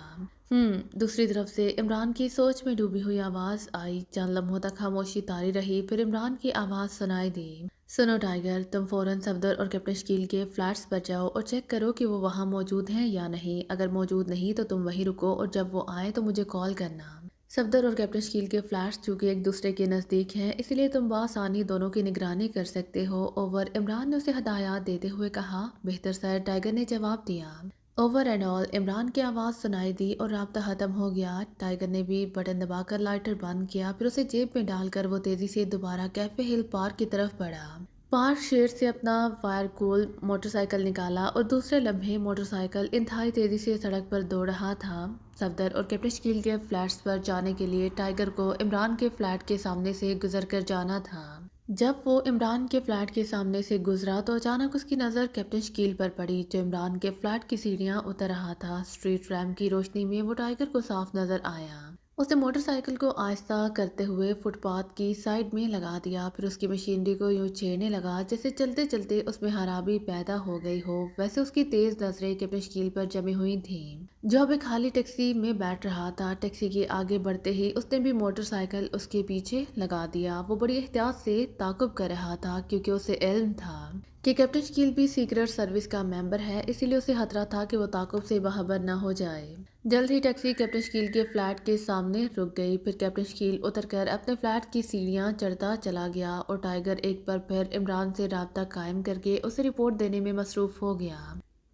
دوسری طرف سے عمران کی سوچ میں ڈوبی ہوئی آواز آئی۔ چند لمحوں تک خاموشی طاری رہی، پھر عمران کی آواز سنائی دی۔ سنو ٹائیگر، تم فوراً صفدر اور کیپٹن شکیل کے فلیٹس پر جاؤ اور چیک کرو کہ وہ وہاں موجود ہیں یا نہیں۔ اگر موجود نہیں تو تم وہیں رکو، اور جب وہ آئیں تو مجھے کال کرنا۔ صفدر اور کیپٹن شکیل کے فلیٹس چونکہ ایک دوسرے کے نزدیک ہیں، اس لیے تم بآسانی دونوں کی نگرانی کر سکتے ہو، اوور۔ عمران نے اسے ہدایات دیتے ہوئے کہا۔ بہتر سر، ٹائیگر نے جواب دیا۔ Over and all. عمران کی آواز سنائی دی اور رابطہ ختم ہو گیا۔ ٹائیگر نے بھی بٹن دبا کر لائٹر بند کیا، پھر اسے جیب میں ڈال کر وہ تیزی سے دوبارہ کیفے ہل پارک کی طرف بڑھا۔ پارک شیڈ سے اپنا وائر کول موٹر سائیکل نکالا، اور دوسرے لمحے موٹر سائیکل انتہائی تیزی سے سڑک پر دوڑ رہا تھا۔ صفدر اور کیپٹن شکیل کے فلیٹس پر جانے کے لیے ٹائیگر کو عمران کے فلیٹ کے سامنے سے گزر کر جانا تھا۔ جب وہ عمران کے فلیٹ کے سامنے سے گزرا تو اچانک اس کی نظر کیپٹن شکیل پر پڑی، جو عمران کے فلیٹ کی سیڑھیاں اتر رہا تھا۔ اسٹریٹ لیمپ کی روشنی میں وہ ٹائیگر کو صاف نظر آیا۔ اس نے موٹر سائیکل کو آہستہ کرتے ہوئے فٹ پاتھ کی سائیڈ میں لگا دیا، پھر اس کی مشینری کو یوں چھیڑنے لگا جیسے چلتے چلتے اس میں خرابی پیدا ہو گئی ہو۔ ویسے اس کی تیز نظریں کیپٹن شکیل پر جمی ہوئی تھیں، جو اب ایک خالی ٹیکسی میں بیٹھ رہا تھا۔ ٹیکسی کے آگے بڑھتے ہی اس نے بھی موٹر سائیکل اس کے پیچھے لگا دیا۔ وہ بڑی احتیاط سے تعاقب کر رہا تھا، کیونکہ اسے علم تھا کہ کیپٹن شکیل بھی سیکریٹ سروس کا ممبر ہے، اسی لیے اسے خطرہ تھا کہ وہ تعاقب سے باخبر نہ ہو جائے۔ جلد ہی ٹیکسی کیپٹن شکیل کے فلیٹ کے سامنے رک گئی، پھر کیپٹن شکیل اتر کر اپنے فلیٹ کی سیڑھیاں چڑھتا چلا گیا، اور ٹائیگر ایک بار پھر عمران سے رابطہ قائم کر کے اسے رپورٹ دینے میں مصروف ہو گیا۔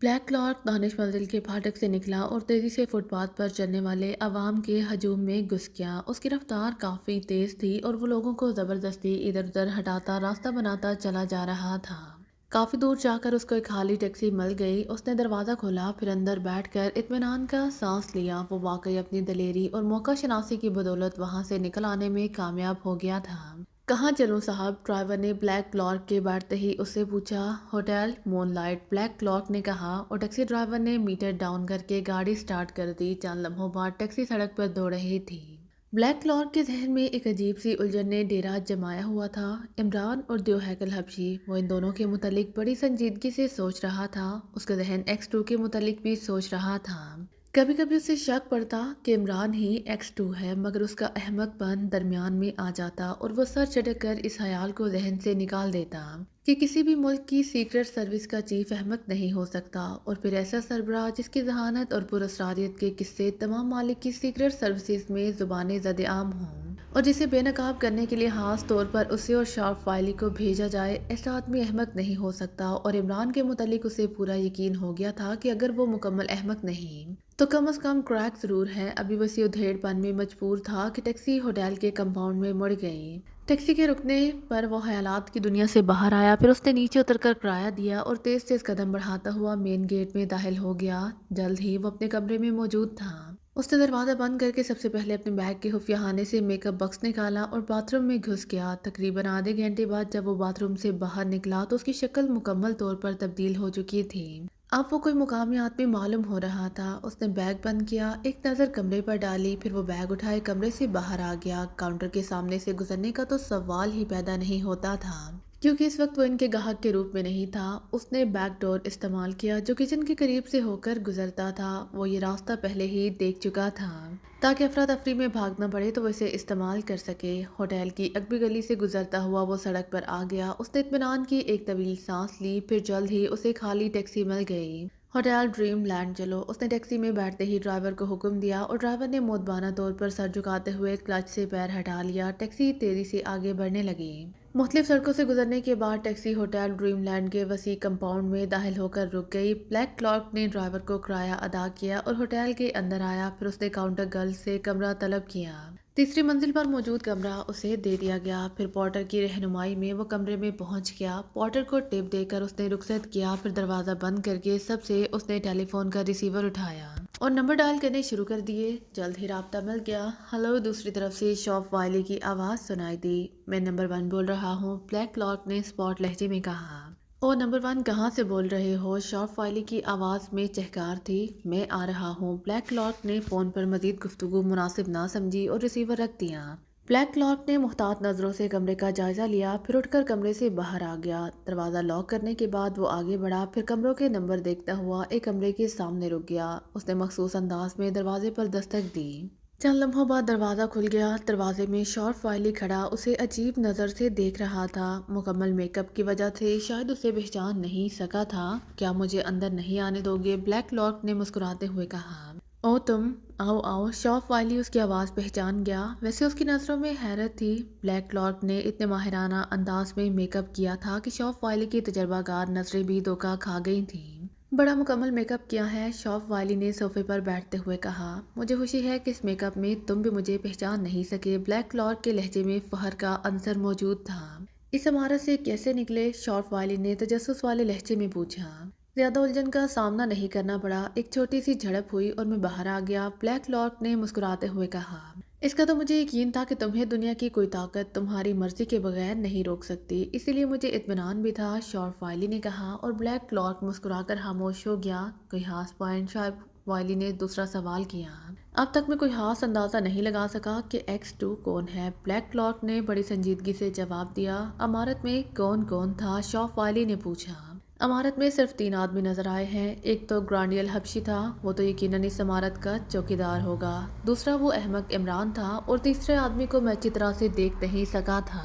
بلیک کلارک دانش منزل کے پھاٹک سے نکلا اور تیزی سے فٹ پاتھ پر چلنے والے عوام کے ہجوم میں گھس گیا۔ اس کی رفتار کافی تیز تھی اور وہ لوگوں کو زبردستی ادھر ادھر ہٹاتا راستہ بناتا چلا جا رہا تھا۔ کافی دور جا کر اس کو ایک خالی ٹیکسی مل گئی۔ اس نے دروازہ کھولا، پھر اندر بیٹھ کر اطمینان کا سانس لیا۔ وہ واقعی اپنی دلیری اور موقع شناسی کی بدولت وہاں سے نکل آنے میں کامیاب ہو گیا تھا۔ کہاں چلوں صاحب؟ ڈرائیور نے بلیک کلارک کے بیٹھتے ہی اس سے پوچھا۔ ہوٹل مون لائٹ، بلیک کلارک نے کہا، اور ٹیکسی ڈرائیور نے میٹر ڈاؤن کر کے گاڑی سٹارٹ کر دی۔ چند لمحوں بعد ٹیکسی سڑک پر دوڑ رہی تھی۔ بلیک کلارک کے ذہن میں ایک عجیب سی الجھن نے ڈیرا جمایا ہوا تھا۔ عمران اور دیوہیک الحبشی، وہ ان دونوں کے متعلق بڑی سنجیدگی سے سوچ رہا تھا۔ اس کا ذہن X2 کے متعلق بھی سوچ رہا تھا۔ کبھی کبھی اسے شک پڑتا کہ عمران ہی X2 ہے، مگر اس کا احمق پن درمیان میں آ جاتا اور وہ سر چٹک کر اس خیال کو ذہن سے نکال دیتا کہ کسی بھی ملک کی سیکرٹ سروس کا چیف احمق نہیں ہو سکتا، اور پھر ایسا سربراہ جس کی ذہانت اور پراسراریت کے قصے تمام مالک کی سیکرٹ سروسز میں زبان زد عام ہوں، اور جسے بے نقاب کرنے کے لیے خاص طور پر اسے اور شارپ وائلی کو بھیجا جائے۔ ایسا آدمی احمق نہیں ہو سکتا، اور عمران کے متعلق اسے پورا یقین ہو گیا تھا کہ اگر وہ مکمل احمق نہیں تو کم از کم کریک ضرور ہے۔ ابھی وہ اسی ادھیڑ پن میں مجبور تھا کہ ٹیکسی ہوٹل کے کمپاؤنڈ میں مڑ گئی۔ ٹیکسی کے رکنے پر وہ خیالات کی دنیا سے باہر آیا، پھر اس نے نیچے اتر کر کرایہ دیا اور تیز تیز قدم بڑھاتا ہوا مین گیٹ میں داخل ہو گیا۔ جلد ہی وہ اپنے کمرے میں موجود تھا۔ اس نے دروازہ بند کر کے سب سے پہلے اپنے بیگ کے خفیہ خانے سے میک اپ باکس نکالا اور باتھ روم میں گھس گیا۔ تقریباً آدھے گھنٹے بعد جب وہ باتھ روم سے باہر نکلا تو اس کی شکل مکمل طور پر تبدیل ہو چکی تھی۔ اب وہ کوئی مقامی آدمی معلوم ہو رہا تھا۔ اس نے بیگ بند کیا، ایک نظر کمرے پر ڈالی، پھر وہ بیگ اٹھائے کمرے سے باہر آ گیا۔ کاؤنٹر کے سامنے سے گزرنے کا تو سوال ہی پیدا نہیں ہوتا تھا، کیونکہ اس وقت وہ ان کے گاہک کے روپ میں نہیں تھا۔ اس نے بیک ڈور استعمال کیا جو کچن کے قریب سے ہو کر گزرتا تھا۔ وہ یہ راستہ پہلے ہی دیکھ چکا تھا تاکہ افراتفری میں بھاگنا پڑے تو وہ اسے استعمال کر سکے۔ ہوٹل کی عقبی گلی سے گزرتا ہوا وہ سڑک پر آ گیا۔ اس نے اطمینان کی ایک طویل سانس لی، پھر جلد ہی اسے خالی ٹیکسی مل گئی۔ ہوٹل ڈریم لینڈ چلو، اس نے ٹیکسی میں بیٹھتے ہی ڈرائیور کو حکم دیا، اور ڈرائیور نے مؤدبانہ طور پر سر جھکاتے ہوئے کلچ سے پیر ہٹا لیا۔ ٹیکسی تیزی سے آگے بڑھنے لگی۔ مختلف سڑکوں سے گزرنے کے بعد ٹیکسی ہوٹل ڈریم لینڈ کے وسیع کمپاؤنڈ میں داخل ہو کر رک گئی۔ بلیک کلارک نے ڈرائیور کو کرایہ ادا کیا اور ہوٹل کے اندر آیا، پھر اس نے کاؤنٹر گرل سے کمرہ طلب کیا۔ تیسری منزل پر موجود کمرہ اسے دے دیا گیا، پھر پورٹر کی رہنمائی میں وہ کمرے میں پہنچ گیا۔ پورٹر کو ٹپ دے کر اس نے رخصت کیا، پھر دروازہ بند کر کے سب سے اس نے ٹیلی فون کا ریسیور اٹھایا اور نمبر ڈائل کرنے شروع کر دیے۔ جلد ہی رابطہ مل گیا۔ ہلو، دوسری طرف سے شاپ وائلی کی آواز سنائی دی۔ میں نمبر 1 بول رہا ہوں، بلیک کلارک نے اسپاٹ لہجے میں کہا۔ او نمبر 1 کہاں سے بول رہے ہو؟ شاپ وائلی کی آواز میں چہکار تھی۔ میں آ رہا ہوں۔ بلیک کلارک نے فون پر مزید گفتگو مناسب نہ سمجھی اور ریسیور رکھ دیا۔ بلیک کلارک نے محتاط نظروں سے کمرے کا جائزہ لیا، پھر اٹھ کر کمرے سے باہر آ گیا۔ دروازہ لاک کرنے کے بعد وہ آگے بڑھا، پھر کمروں کے نمبر دیکھتا ہوا ایک کمرے کے سامنے رک گیا۔ اس نے مخصوص انداز میں دروازے پر دستک دی۔ چند لمحوں بعد دروازہ کھل گیا۔ دروازے میں شارپ وائلی کھڑا اسے عجیب نظر سے دیکھ رہا تھا۔ مکمل میک اپ کی وجہ سے شاید اسے پہچان نہیں سکا تھا۔ کیا مجھے اندر نہیں آنے دو گے؟ بلیک کلارک نے مسکراتے ہوئے کہا۔ او تم، آؤ آؤ۔ شارپ وائلی اس کی آواز پہچان گیا۔ ویسے اس کی نظروں میں حیرت تھی۔ بلیک کلارک نے اتنے ماہرانہ انداز میں میک اپ کیا تھا کہ شارپ وائلی کی تجربہ کار نظریں بھی دھوکہ کھا گئی تھیں۔ بڑا مکمل میک اپ کیا ہے، شارپ وائلی نے صوفے پر بیٹھتے ہوئے کہا۔ مجھے خوشی ہے کہ اس میک اپ میں تم بھی مجھے پہچان نہیں سکے۔ بلیک کلارک کے لہجے میں فخر کا عنصر موجود تھا۔ اس عمارت سے کیسے نکلے؟ شارپ وائلی نے تجسس والے لہجے میں پوچھا۔ زیادہ الجھن کا سامنا نہیں کرنا پڑا، ایک چھوٹی سی جھڑپ ہوئی اور میں باہر آ گیا، بلیک کلارک نے مسکراتے ہوئے کہا۔ اس کا تو مجھے یقین تھا کہ تمہیں دنیا کی کوئی طاقت تمہاری مرضی کے بغیر نہیں روک سکتی، اسی لیے مجھے اطمینان بھی تھا، شارپ وائلی نے کہا، اور بلیک کلارک مسکرا کر خاموش ہو گیا۔ کوئی خاص پوائنٹ؟ شارپ وائلی نے دوسرا سوال کیا۔ اب تک میں کوئی خاص اندازہ نہیں لگا سکا کہ X2 کون ہے، بلیک کلارک نے بڑی سنجیدگی سے جواب دیا۔ عمارت میں کون کون تھا؟ شارپ وائلی نے پوچھا۔ عمارت میں صرف 3 آدمی نظر آئے ہیں۔ ایک تو گرانڈی الحبشی تھا، وہ تو یقیناً اس عمارت کا چوکیدار ہوگا۔ دوسرا وہ احمق عمران تھا، اور تیسرے آدمی کو میں اچھی طرح سے دیکھ نہیں سکا تھا،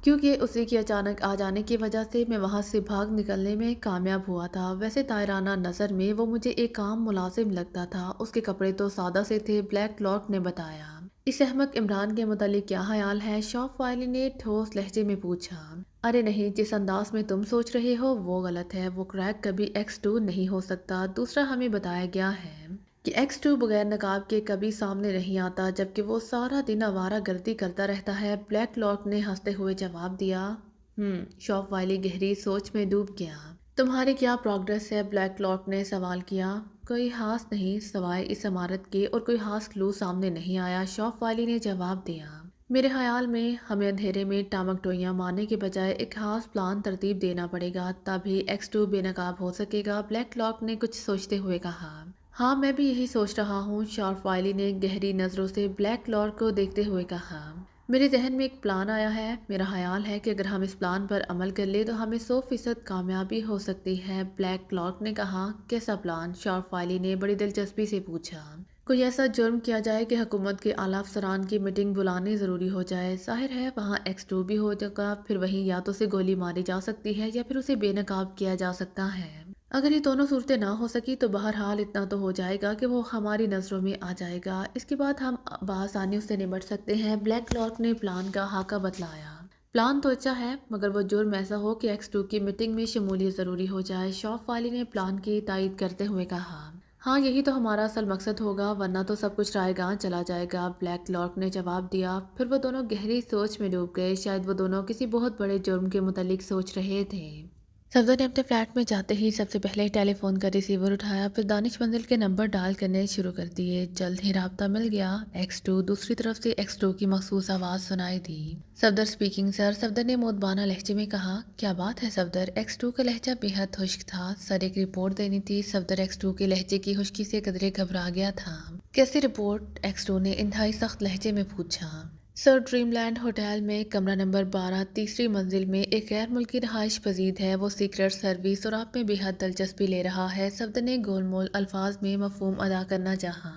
کیونکہ اسی کی اچانک آ جانے کی وجہ سے میں وہاں سے بھاگ نکلنے میں کامیاب ہوا تھا۔ ویسے طاہرانہ نظر میں وہ مجھے ایک عام ملازم لگتا تھا، اس کے کپڑے تو سادہ سے تھے، بلیک کلارک نے بتایا۔ اس احمق عمران کے متعلق کیا خیال ہے؟ شارپ وائلی نے ٹھوس لہجے میں پوچھا۔ ارے نہیں، جس انداز میں تم سوچ رہے ہو وہ غلط ہے، وہ کریک کبھی X2 نہیں ہو سکتا۔ دوسرا، ہمیں بتایا گیا ہے کہ X2 بغیر نقاب کے کبھی سامنے نہیں آتا، جبکہ وہ سارا دن آوارہ گردی کرتا رہتا ہے، بلیک کلارک نے ہنستے ہوئے جواب دیا۔ شارپ وائلی گہری سوچ میں ڈوب گیا۔ تمہاری کیا پروگریس ہے؟ بلیک کلارک نے سوال کیا۔ کوئی خاص نہیں، سوائے اس عمارت کے اور کوئی خاص کلو سامنے نہیں آیا، شارپ وائلی نے جواب دیا۔ میرے خیال میں ہمیں اندھیرے میں ٹامک ٹوئیاں مارنے کے بجائے ایک خاص پلان ترتیب دینا پڑے گا، تبھی ایکس ٹو بے نقاب ہو سکے گا، بلیک لاک نے کچھ سوچتے ہوئے کہا۔ ہاں میں بھی یہی سوچ رہا ہوں، شارپ وائلی نے گہری نظروں سے بلیک لاک کو دیکھتے ہوئے کہا۔ میرے ذہن میں ایک پلان آیا ہے، میرا خیال ہے کہ اگر ہم اس پلان پر عمل کر لیں تو ہمیں 100% کامیابی ہو سکتی ہے، بلیک لاک نے کہا۔ کیسا پلان؟ شارپ وائلی نے بڑی دلچسپی سے پوچھا۔ کوئی ایسا جرم کیا جائے کہ حکومت کے اعلیٰ افسران کی میٹنگ بلانی ضروری ہو جائے، ظاہر ہے وہاں ایکس ٹو بھی ہو جائے گا، پھر وہیں یا تو اسے گولی ماری جا سکتی ہے یا پھر اسے بے نقاب کیا جا سکتا ہے۔ اگر یہ دونوں صورتیں نہ ہو سکی تو بہرحال اتنا تو ہو جائے گا کہ وہ ہماری نظروں میں آ جائے گا، اس کے بعد ہم بآسانی اس سے نمٹ سکتے ہیں، بلیک لاک نے پلان کا خاکہ بتلایا۔ پلان تو اچھا ہے مگر وہ جرم ایسا ہو کہ ایکس ٹو کی میٹنگ میں شمولیت ضروری ہو جائے، شارپ والی نے پلان کی تائید کرتے ہوئے کہا۔ ہاں یہی تو ہمارا اصل مقصد ہوگا، ورنہ تو سب کچھ رائے گاں چلا جائے گا، بلیک لاک نے جواب دیا۔ پھر وہ دونوں گہری سوچ میں ڈوب گئے، شاید وہ دونوں کسی بہت بڑے جرم کے متعلق سوچ رہے تھے۔ صفدر نے اپنے فلیٹ میں جاتے ہی سب سے پہلے ٹیلی فون کا ریسیور اٹھایا، پھر دانش منزل کے نمبر ڈال کرنے شروع کر دیے۔ جلد ہی رابطہ مل گیا۔ ایکس ٹو دوسری طرف سے ایکس ٹو کی مخصوص آواز سنائی دی۔ صفدر اسپیکنگ سر، صفدر نے مودبانہ لہجے میں کہا۔ کیا بات ہے صفدر؟ ایکس ٹو کا لہجہ بے حد خشک تھا، سر ایک رپورٹ دینی تھی۔ صفدر ایکس ٹو کے لہجے کی خشکی سے قدرے گھبرا گیا تھا۔ کیسی رپورٹ؟ ایکس ٹو نے انتہائی سخت لہجے میں پوچھا۔ سر ڈریم لینڈ ہوٹل میں کمرہ نمبر 12 تیسری منزل میں ایک غیر ملکی رہائش پذیر ہے، وہ سیکرٹ سروس اور آپ میں بے حد دلچسپی لے رہا ہے۔ صفدر نے گول مول الفاظ میں مفہوم ادا کرنا چاہا۔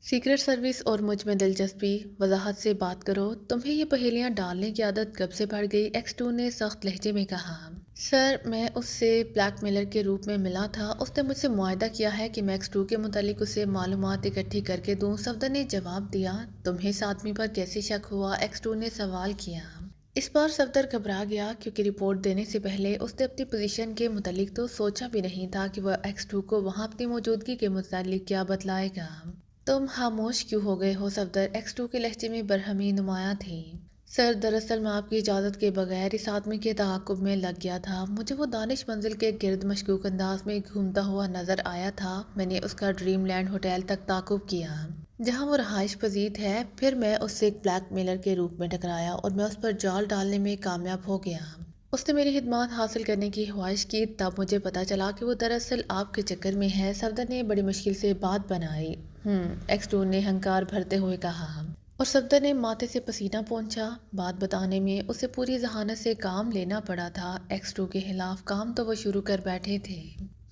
سیکرٹ سروس اور مجھ میں دلچسپی، وضاحت سے بات کرو، تمہیں یہ پہیلیاں ڈالنے کی عادت کب سے پڑ گئی؟ ایکس ٹو نے سخت لہجے میں کہا۔ سر میں اس سے بلیک میلر کے روپ میں ملا تھا، اس نے مجھ سے معاہدہ کیا ہے کہ میں ایکس ٹو کے متعلق اسے معلومات اکٹھی کر کے دوں۔ صفدر نے جواب دیا۔ تمہیں اس آدمی پر کیسے شک ہوا؟ ایکس ٹو نے سوال کیا۔ اس بار صفدر گھبرا گیا کیونکہ رپورٹ دینے سے پہلے اس نے اپنی پوزیشن کے متعلق تو سوچا بھی نہیں تھا کہ وہ ایکس ٹو کو وہاں اپنی موجودگی کے متعلق کیا بتلائے گا۔ تم خاموش کیوں ہو گئے ہو صفدر؟ ایکس ٹو کے لہجے میں برہمی نمایاں تھی۔ سر دراصل میں آپ کی اجازت کے بغیر اس آدمی کے تعاقب میں لگ گیا تھا، مجھے وہ دانش منزل کے گرد مشکوک انداز میں گھومتا ہوا نظر آیا تھا، میں نے اس کا ڈریم لینڈ ہوٹل تک تعاقب کیا جہاں وہ رہائش پذیر ہے، پھر میں اس سے ایک بلیک میلر کے روپ میں ٹکرایا اور میں اس پر جال ڈالنے میں کامیاب ہو گیا۔ اس نے میری خدمات حاصل کرنے کی خواہش کی، تب مجھے پتا چلا کہ وہ دراصل آپ کے چکر میں ہے۔ صفدر نے بڑی مشکل سے بات بنائی۔ ایکس ٹو نے ہنکار بھرتے ہوئے کہا، اور صفدر نے ماتھے سے پسینہ پونچھا۔ بات بتانے میں اسے پوری ذہانت سے کام لینا پڑا تھا، ایکس ٹو کے خلاف کام تو وہ شروع کر بیٹھے تھے،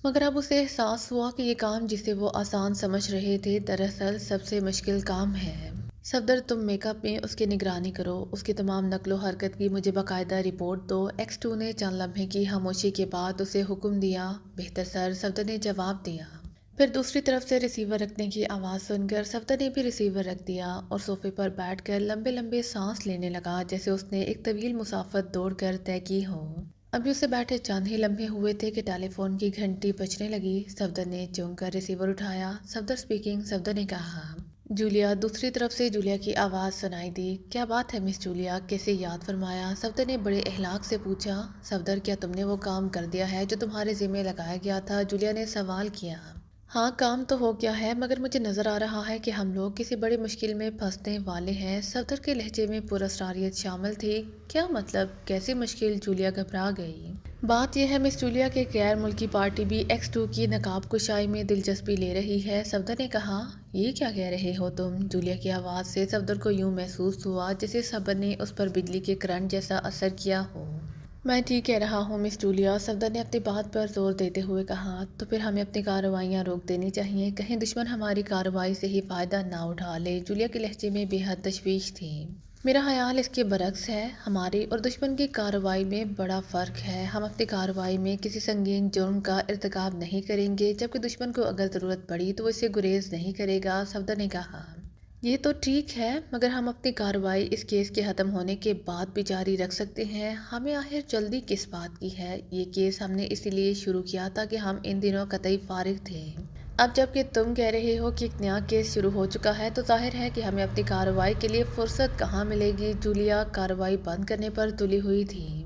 مگر اب اسے احساس ہوا کہ یہ کام جسے وہ آسان سمجھ رہے تھے دراصل سب سے مشکل کام ہے۔ صفدر تم میک اپ میں اس کی نگرانی کرو، اس کی تمام نقل و حرکت کی مجھے باقاعدہ رپورٹ دو۔ ایکس ٹو نے چند لمحے کی خاموشی کے بعد اسے حکم دیا۔ بہتر سر، صفدر نے جواب دیا۔ پھر دوسری طرف سے ریسیور رکھنے کی آواز سن کر صفدر نے بھی ریسیور رکھ دیا اور صوفے پر بیٹھ کر لمبے لمبے سانس لینے لگا، جیسے اس نے ایک طویل مسافت دوڑ کر طے کی ہو۔ ابھی اسے بیٹھے چند ہی لمحے ہوئے تھے کہ ٹیلی فون کی گھنٹی بجنے لگی۔ صفدر نے چونک کر ریسیور اٹھایا۔ صفدر اسپیکنگ، صفدر نے کہا۔ جولیا، دوسری طرف سے جولیا کی آواز سنائی دی۔ کیا بات ہے مس جولیا، کیسے یاد فرمایا؟ صفدر نے بڑے اخلاق سے پوچھا۔ صفدر، کیا تم نے وہ کام کر دیا ہے جو تمہارے ذمہ لگایا گیا تھا؟ جولیا نے سوال کیا۔ ہاں کام تو ہو گیا ہے، مگر مجھے نظر آ رہا ہے کہ ہم لوگ کسی بڑی مشکل میں پھنسنے والے ہیں۔ صفدر کے لہجے میں پراسراریت شامل تھی۔ کیا مطلب؟ کیسی مشکل؟ جولیا گھبرا گئی۔ بات یہ ہے مس جولیا کہ غیر ملکی پارٹی بھی ایکس ٹو کی نقاب کشائی میں دلچسپی لے رہی ہے۔ صفدر نے کہا۔ یہ کیا کہہ رہے ہو تم؟ جولیا کی آواز سے صفدر کو یوں محسوس ہوا جیسے صبر نے اس پر بجلی کے کرنٹ جیسا اثر کیا ہو۔ میں ٹھیک کہہ رہا ہوں مس جولیا، صفدر نے اپنی بات پر زور دیتے ہوئے کہا۔ تو پھر ہمیں اپنی کارروائیاں روک دینی چاہیے، کہیں دشمن ہماری کارروائی سے ہی فائدہ نہ اٹھا لے۔ جولیا کے لہجے میں بے حد تشویش تھی۔ میرا خیال اس کے برعکس ہے، ہماری اور دشمن کی کارروائی میں بڑا فرق ہے۔ ہم اپنی کارروائی میں کسی سنگین جرم کا ارتکاب نہیں کریں گے، جبکہ دشمن کو اگر ضرورت پڑی تو وہ اسے گریز نہیں کرے گا، صفدر نے کہا۔ یہ تو ٹھیک ہے، مگر ہم اپنی کارروائی اس کیس کے ختم ہونے کے بعد بھی جاری رکھ سکتے ہیں۔ ہمیں آخر جلدی کس بات کی ہے؟ یہ کیس ہم نے اسی لیے شروع کیا تھا کہ ہم ان دنوں قطعی فارغ تھے۔ اب جب کہ تم کہہ رہے ہو کہ ایک نیا کیس شروع ہو چکا ہے تو ظاہر ہے کہ ہمیں اپنی کارروائی کے لیے فرصت کہاں ملے گی؟ جولیا کارروائی بند کرنے پر تلی ہوئی تھی۔